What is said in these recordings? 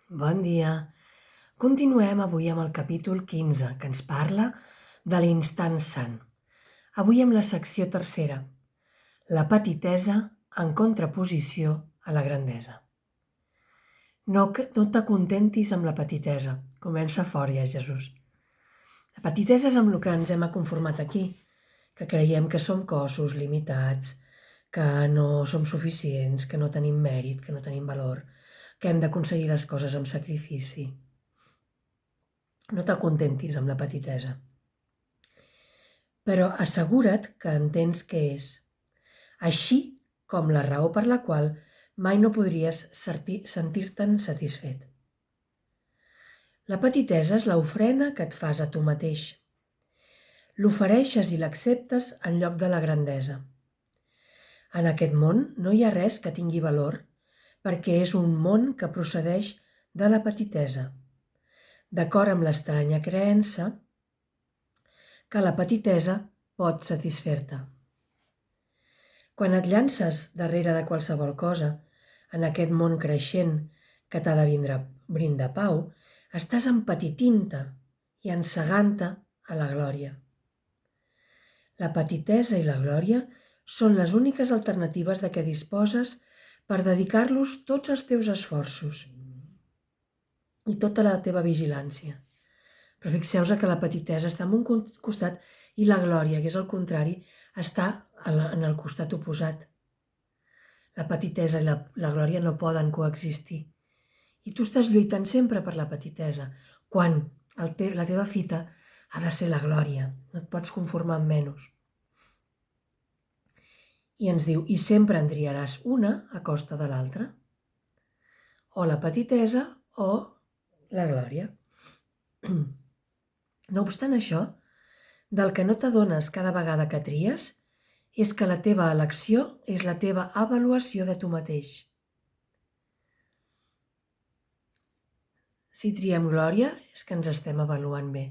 Bon dia. Continuem avui amb el capítol 15, que ens parla de l'instant sant. Avui amb la secció tercera, la petitesa en contraposició a la grandesa. No t'acontentis amb la petitesa. Comença fort ja, Jesús. La petitesa és amb el que ens hem conformat aquí, que creiem que som cossos limitats, que no som suficients, que no tenim mèrit, que no tenim valor, que hem d'aconseguir les coses amb sacrifici. No t'acontentis amb la petitesa, però assegura't que entens què és, així com la raó per la qual mai no podries sentir-te'n satisfet. La petitesa és l'ofrena que et fas a tu mateix. L'ofereixes i l'acceptes en lloc de la grandesa. En aquest món no hi ha res que tingui valor, perquè és un món que procedeix de la petitesa, d'acord amb l'estranya creença que la petitesa pot satisfer-te. Quan et llances darrere de qualsevol cosa, en aquest món creixent que t'ha de brindar pau, estàs empetitint-te i encegant-te a la glòria. La petitesa i la glòria són les úniques alternatives de què disposes per dedicar-los tots els teus esforços i tota la teva vigilància. Però fixeu-vos que la petitesa està en un costat i la glòria, que és el contrari, està en el costat oposat. La petitesa i la glòria no poden coexistir. I tu estàs lluitant sempre per la petitesa, quan la teva fita ha de ser la glòria. No et pots conformar amb menys. I ens diu, i sempre en triaràs una a costa de l'altra. O la petitesa o la glòria. No obstant això, del que no t'adones cada vegada que tries és que la teva elecció és la teva avaluació de tu mateix. Si triem glòria, és que ens estem avaluant bé.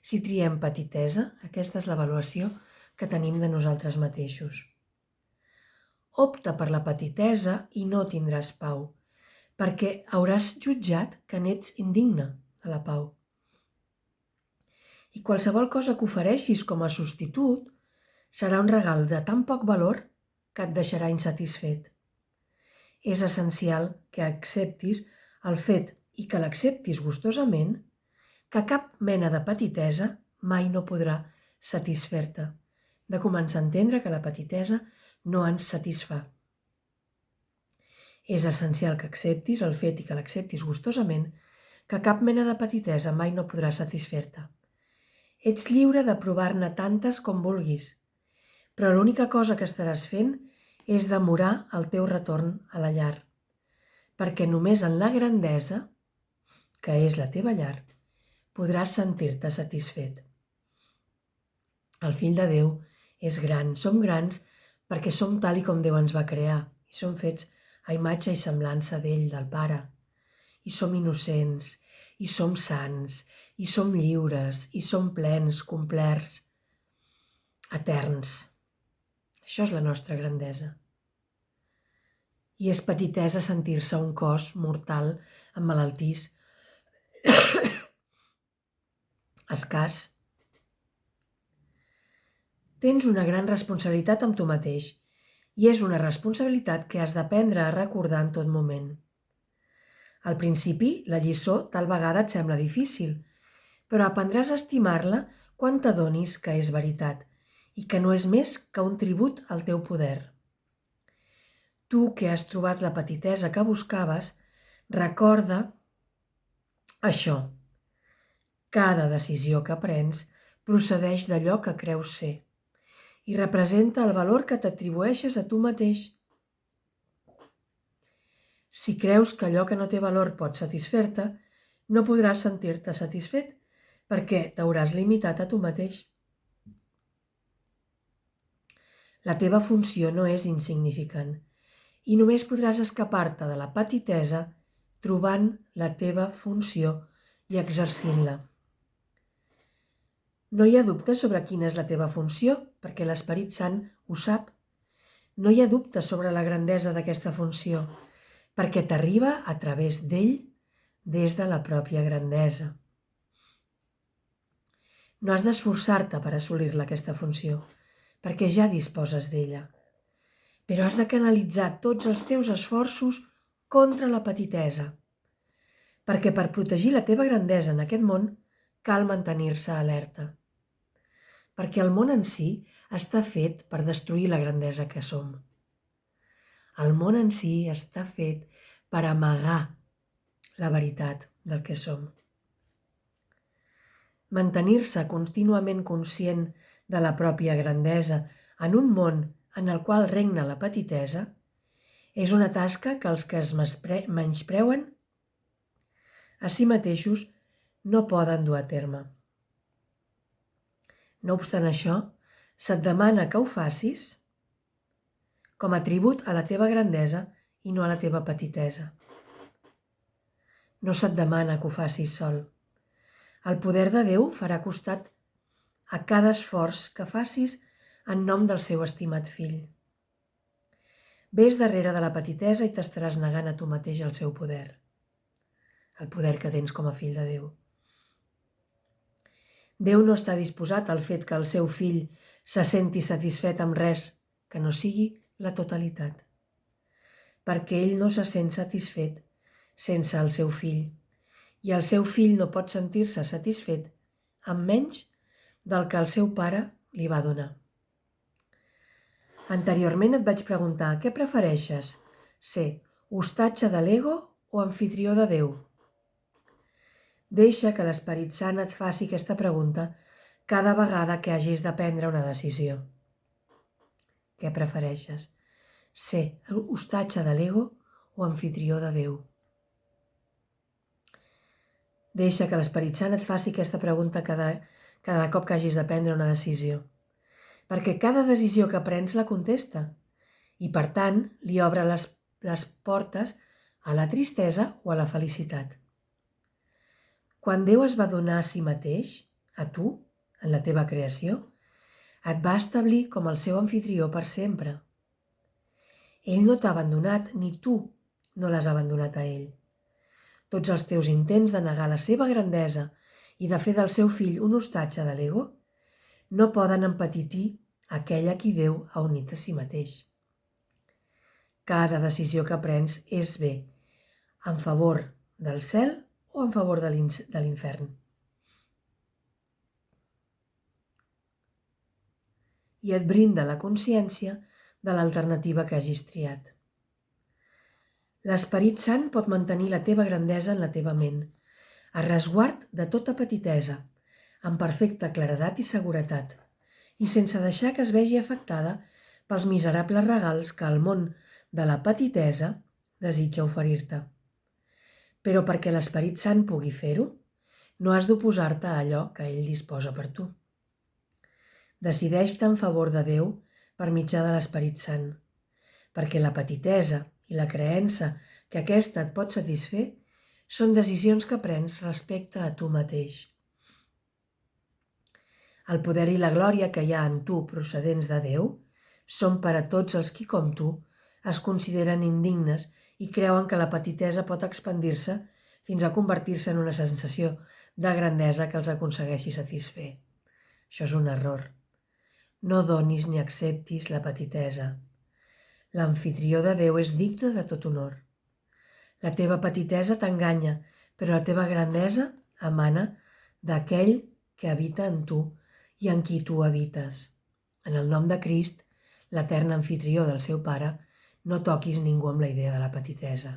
Si triem petitesa, aquesta és l'avaluació que tenim de nosaltres mateixos. Opta per la petitesa i no tindràs pau, perquè hauràs jutjat que n'ets indigne de la pau. I qualsevol cosa que ofereixis com a substitut serà un regal de tan poc valor que et deixarà insatisfet. És essencial que acceptis el fet i que l'acceptis gustosament, que cap mena de petitesa mai no podrà satisfer-te. De començar a entendre que la petitesa no ens satisfà. És essencial que acceptis el fet i que l'acceptis gustosament, que cap mena de petitesa mai no podrà satisfer-te. Ets lliure de provar-ne tantes com vulguis, però l'única cosa que estaràs fent és demorar el teu retorn a la llar, perquè només en la grandesa, que és la teva llar, podràs sentir-te satisfet. El fill de Déu és gran, som grans perquè som tal i com Déu ens va crear i som fets a imatge i semblança d'ell, del Pare. I som innocents, i som sants, i som lliures, i som plens, complerts, eterns. Això és la nostra grandesa. I és petitesa sentir-se un cos mortal, emmalaltís, escàs. Tens una gran responsabilitat amb tu mateix i és una responsabilitat que has d'aprendre a recordar en tot moment. Al principi, la lliçó tal vegada et sembla difícil, però aprendràs a estimar-la quan t'adonis que és veritat i que no és més que un tribut al teu poder. Tu que has trobat la petitesa que buscaves, recorda això. Cada decisió que prens procedeix d'allò que creus ser i representa el valor que t'atribueixes a tu mateix. Si creus que allò que no té valor pot satisfer-te, no podràs sentir-te satisfet perquè t'hauràs limitat a tu mateix. La teva funció no és insignificant i només podràs escapar-te de la petitesa trobant la teva funció i exercint-la. No hi ha dubte sobre quina és la teva funció, perquè l'Esperit Sant ho sap. No hi ha dubte sobre la grandesa d'aquesta funció, perquè t'arriba a través d'ell des de la pròpia grandesa. No has d'esforçar-te per assolir-la, aquesta funció, perquè ja disposes d'ella. Però has de canalitzar tots els teus esforços contra la petitesa, perquè per protegir la teva grandesa en aquest món cal mantenir-se alerta. Perquè el món en si està fet per destruir la grandesa que som. El món en si està fet per amagar la veritat del que som. Mantenir-se contínuament conscient de la pròpia grandesa en un món en el qual regna la petitesa és una tasca que els que es menyspreuen a si mateixos no poden dur a terme. No obstant això, se't demana que ho facis com a tribut a la teva grandesa i no a la teva petitesa. No se't demana que ho facis sol. El poder de Déu farà costat a cada esforç que facis en nom del seu estimat fill. Ves darrere de la petitesa i t'estaràs negant a tu mateix el seu poder, el poder que tens com a fill de Déu. Déu no està disposat al fet que el seu fill se senti satisfet amb res que no sigui la totalitat, perquè ell no se sent satisfet sense el seu fill, i el seu fill no pot sentir-se satisfet amb menys del que el seu pare li va donar. Anteriorment et vaig preguntar, què prefereixes, ser hostatge de l'ego o amfitrió de Déu? Deixa que l'Esperit Sant et faci aquesta pregunta cada vegada que hagis de prendre una decisió. Què prefereixes, ser hostatge de l'ego o amfitrió de Déu? Deixa que l'Esperit Sant et faci aquesta pregunta cada cop que hagis de prendre una decisió. Perquè cada decisió que prens la contesta i, per tant, li obre les portes a la tristesa o a la felicitat. Quan Déu es va donar a si mateix, a tu, en la teva creació, et va establir com el seu amfitrió per sempre. Ell no t'ha abandonat, ni tu no l'has abandonat a ell. Tots els teus intents de negar la seva grandesa i de fer del seu fill un hostatge de l'ego no poden empetitir aquell a qui Déu ha unit a si mateix. Cada decisió que prens és bé en favor del cel o en favor de l'infern. I et brinda la consciència de l'alternativa que hagis triat. L'Esperit Sant pot mantenir la teva grandesa en la teva ment, a resguard de tota petitesa, amb perfecta claredat i seguretat, i sense deixar que es vegi afectada pels miserables regals que el món de la petitesa desitja oferir-te. Però perquè l'Esperit Sant pugui fer-ho, no has d'oposar-te a allò que ell disposa per tu. Decideix-te en favor de Déu per mitjà de l'Esperit Sant, perquè la petitesa i la creença que aquesta et pot satisfer són decisions que prens respecte a tu mateix. El poder i la glòria que hi ha en tu procedents de Déu són per a tots els qui, com tu, es consideren indignes i creuen que la petitesa pot expandir-se fins a convertir-se en una sensació de grandesa que els aconsegueixi satisfer. Això és un error. No donis ni acceptis la petitesa. L'amfitrió de Déu és digne de tot honor. La teva petitesa t'enganya, però la teva grandesa emana d'aquell que habita en tu i en qui tu habites. En el nom de Crist, l'etern amfitrió del seu Pare, no toquis ningú amb la idea de la petitesa.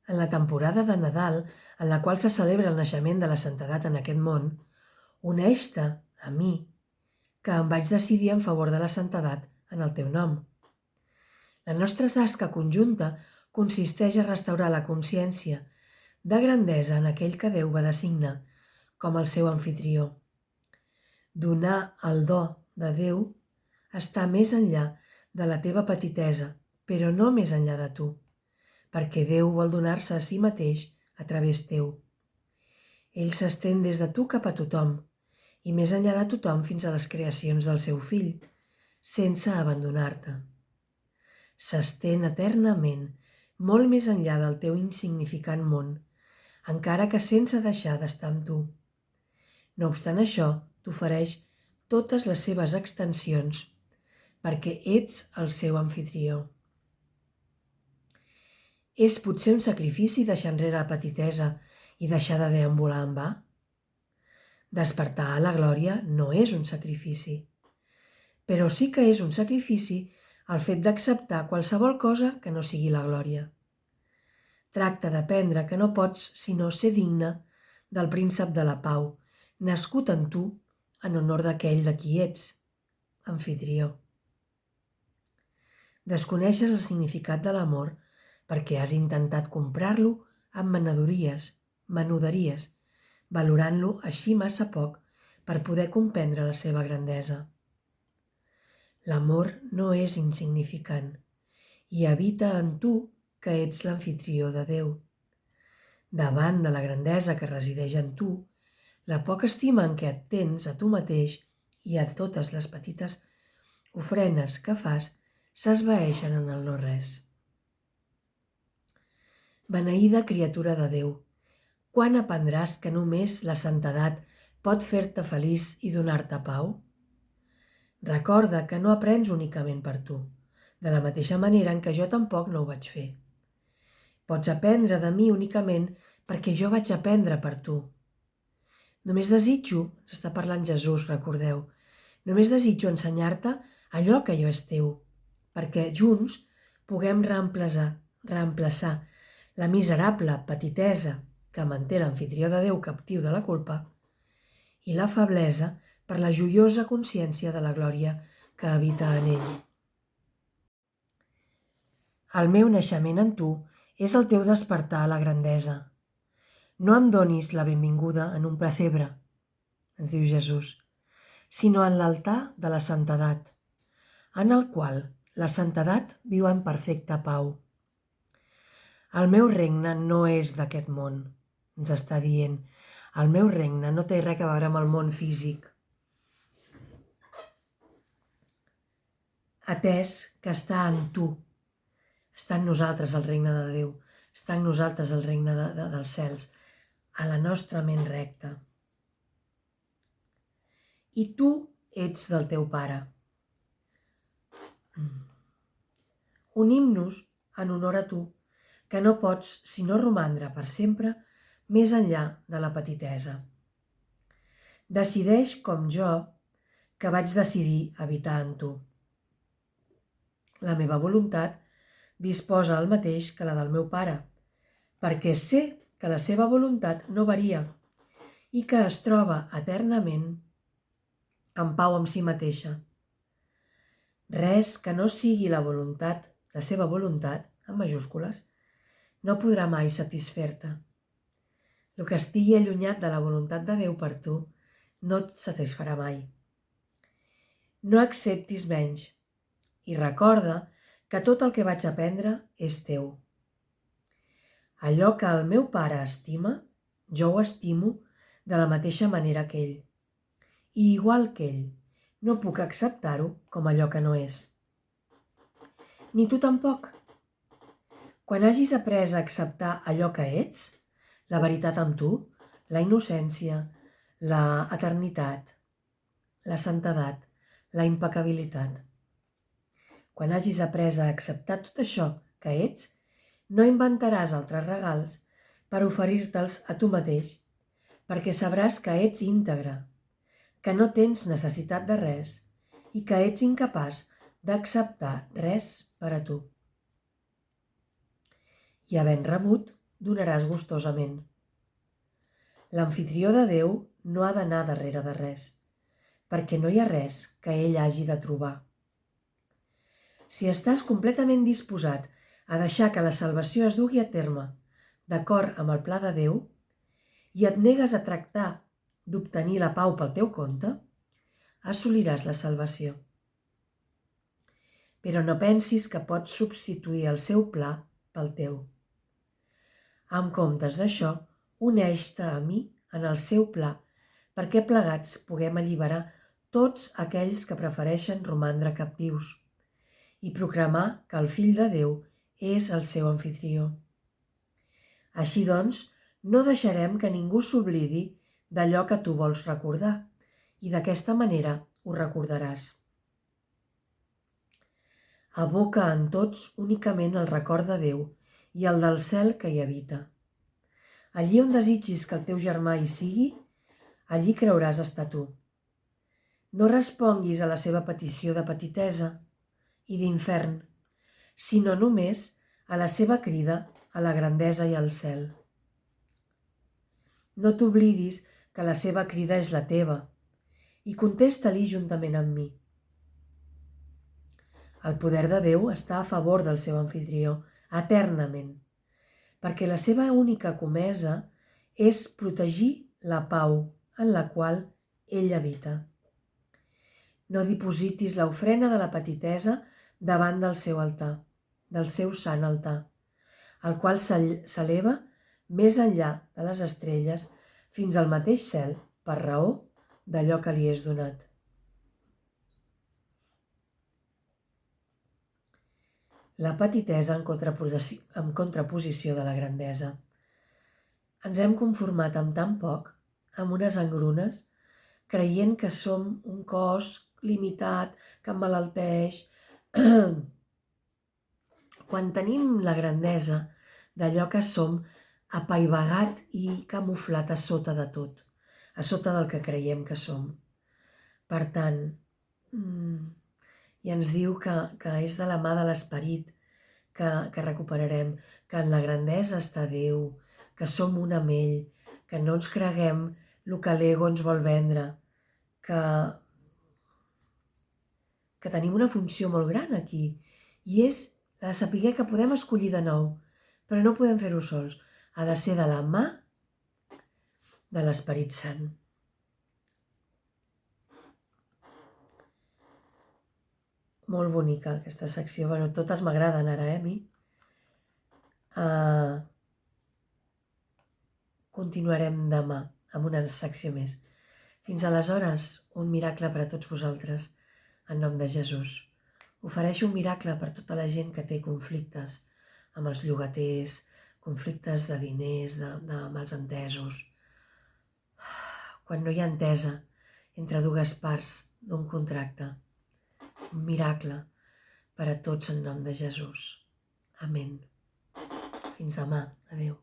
En la temporada de Nadal, en la qual se celebra el naixement de la santedat en aquest món, uneix-te a mi, que em vaig decidir en favor de la santedat en el teu nom. La nostra tasca conjunta consisteix a restaurar la consciència de grandesa en aquell que Déu va designar com el seu amfitrió. Donar el do de Déu està més enllà de la teva petitesa, però no més enllà de tu, perquè Déu vol donar-se a si mateix a través teu. Ell s'estén des de tu cap a tothom, i més enllà de tothom fins a les creacions del seu fill, sense abandonar-te. s'estén eternament, molt més enllà del teu insignificant món, encara que sense deixar d'estar amb tu. No obstant això, t'ofereix totes les seves extensions, perquè ets el seu amfitrió. És potser un sacrifici deixar enrere la petitesa i deixar de deambular en va? Despertar a la glòria no és un sacrifici, però sí que és un sacrifici el fet d'acceptar qualsevol cosa que no sigui la glòria. Tracta d'aprendre que no pots sinó ser digne del príncep de la pau, nascut en tu en honor d'aquell de qui ets, amfitrió. Desconeixes el significat de l'amor perquè has intentat comprar-lo amb menuderies, valorant-lo així massa poc per poder comprendre la seva grandesa. L'amor no és insignificant i habita en tu que ets l'amfitrió de Déu. Davant de la grandesa que resideix en tu, la poca estima en què et tens a tu mateix i a totes les petites ofrenes que fas s'esvaeixen en el no-res. Beneïda criatura de Déu, quan aprendràs que només la santedat pot fer-te feliç i donar-te pau? Recorda que no aprens únicament per tu, de la mateixa manera en què jo tampoc no ho vaig fer. Pots aprendre de mi únicament perquè jo vaig aprendre per tu. Només desitjo, s'està parlant Jesús, recordeu, només desitjo ensenyar-te allò que jo és teu, perquè junts puguem reemplaçar la miserable petitesa que manté l'amfitrió de Déu captiu de la culpa i la feblesa per la joiosa consciència de la glòria que habita en ell. El meu naixement en tu és el teu despertar a la grandesa. No em donis la benvinguda en un pessebre, ens diu Jesús, sinó en l'altar de la santedat, en el qual la santedat viu en perfecta pau. El meu regne no és d'aquest món, ens està dient. El meu regne no té res a veure amb el món físic. Atès que està en tu, està en nosaltres el regne de Déu, està en nosaltres el regne dels cels, a la nostra ment recta. I tu ets del teu Pare. Unim-nos en honor a tu, que no pots sinó romandre per sempre més enllà de la petitesa. Decideix com jo, que vaig decidir habitar en tu. La meva voluntat disposa el mateix que la del meu Pare, perquè sé que la seva voluntat no varia i que es troba eternament en pau amb si mateixa. Res que no sigui la seva voluntat, en majúscules, no podrà mai satisfer-te. El que estigui allunyat de la voluntat de Déu per tu no et satisfarà mai. No acceptis menys i recorda que tot el que vaig aprendre és teu. Allò que el meu Pare estima, jo ho estimo de la mateixa manera que ell. I igual que ell, no puc acceptar-ho com allò que no és. Ni tu tampoc. Quan hagis après a acceptar allò que ets, la veritat amb tu, la innocència, la eternitat, la santedat, la impecabilitat. Quan hagis après a acceptar tot això que ets, no inventaràs altres regals per oferir-te'ls a tu mateix, perquè sabràs que ets íntegre, que no tens necessitat de res i que ets incapaç d'acceptar res per a tu. I havent rebut, donaràs gustosament. L'amfitrió de Déu no ha d'anar darrere de res, perquè no hi ha res que ell hagi de trobar. Si estàs completament disposat a deixar que la salvació es dugui a terme d'acord amb el pla de Déu i et negues a tractar d'obtenir la pau pel teu compte, assoliràs la salvació. Però no pensis que pots substituir el seu pla pel teu. En comptes d'això, uneix-te a mi en el seu pla perquè plegats puguem alliberar tots aquells que prefereixen romandre captius i proclamar que el Fill de Déu és el seu amfitrió. Així doncs, no deixarem que ningú s'oblidi d'allò que tu vols recordar, i d'aquesta manera ho recordaràs. Aboca en tots únicament el record de Déu i el del cel que hi habita. Allí on desitgis que el teu germà hi sigui, allí creuràs estar tu. No responguis a la seva petició de petitesa i d'infern, sinó només a la seva crida a la grandesa i al cel. No t'oblidis que la seva crida és la teva i contesta-li juntament amb mi. El poder de Déu està a favor del seu amfitrió eternament, perquè la seva única comesa és protegir la pau en la qual ell habita. No dipositis l'ofrena de la petitesa davant del seu altar, del seu sant altar, el qual s'eleva més enllà de les estrelles fins al mateix cel per raó d'allò que li és donat. La petitesa en contraposició de la grandesa. Ens hem conformat amb tan poc, amb unes engrunes, creient que som un cos limitat, que emmalalteix, quan tenim la grandesa d'allò que som apaivagat i camuflat a sota de tot, a sota del que creiem que som. Per tant, i ens diu que és de la mà de l'esperit que recuperarem, que en la grandesa està Déu, que som un amb ell, que no ens creguem el que l'ego ens vol vendre, que tenim una funció molt gran aquí, i és la de saber que podem escollir de nou, però no podem fer-ho sols, ha de ser de la mà de l'Esperit Sant. Molt bonica aquesta secció, bueno, totes m'agraden ara, a mi. Continuarem demà amb una secció més. Fins aleshores, un miracle per a tots vosaltres, en nom de Jesús. Ofereixo un miracle per tota la gent que té conflictes amb els llogaters, conflictes de diners, de mals entesos. Quan no hi ha entesa entre dues parts d'un contracte. Un miracle per a tots en nom de Jesús. Amén. Fins demà. Adéu.